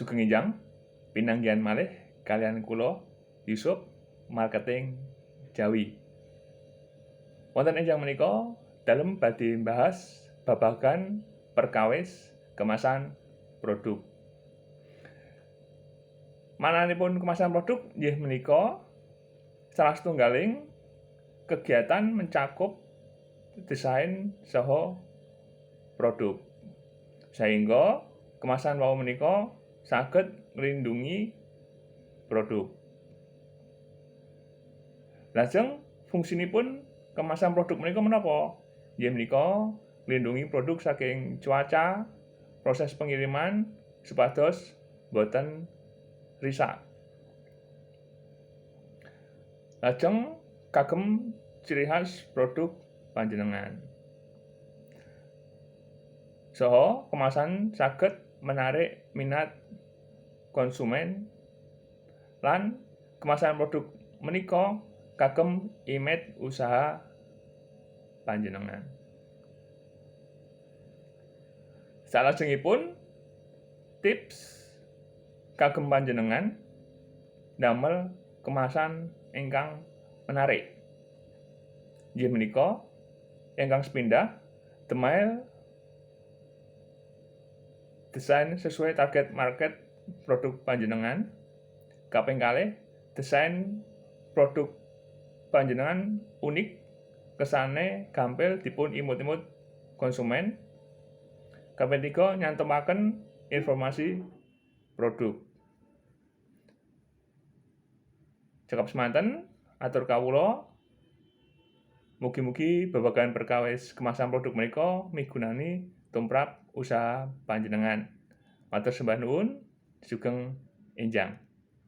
Sugeng Enjang pinanggihan malih kalian kula Yusuf Marketing Jawi. Wonten enjang menika dalem badhe mbahas babagan perkawis kemasan produk. Mananipun kemasan produk inggih menika salah setunggaling kegiatan mencakup desain saha produk. Sehingga kemasan wau menika saged nglindungi produk. Lajeng fungsinipun kemasan produk menika menapa? Inggih menika nglindungi produk saking cuaca, proses pengiriman supados boten risak. Lajeng kagem ciri khas produk panjenengan. Saha kemasan saged menarik minat konsumen lan kemasan produk menika kagem image usaha panjenengan. Salajengipun tips kagem panjenengan damel kemasan ingkang menarik. Inggih menika ingkang sepindhah demael desain sesuai target market produk panjenengan. Kaping kalih, desain produk panjenengan unik, kesane gampil dipun imut-imut konsumen. Kaping tiga, nyantumaken informasi produk. Cekap semanten, atur kawula. Mugi-mugi babagan perkawis kemasan produk menika migunani tumrap usaha panjenengan. Matur sembah nuwun, sugeng enjang.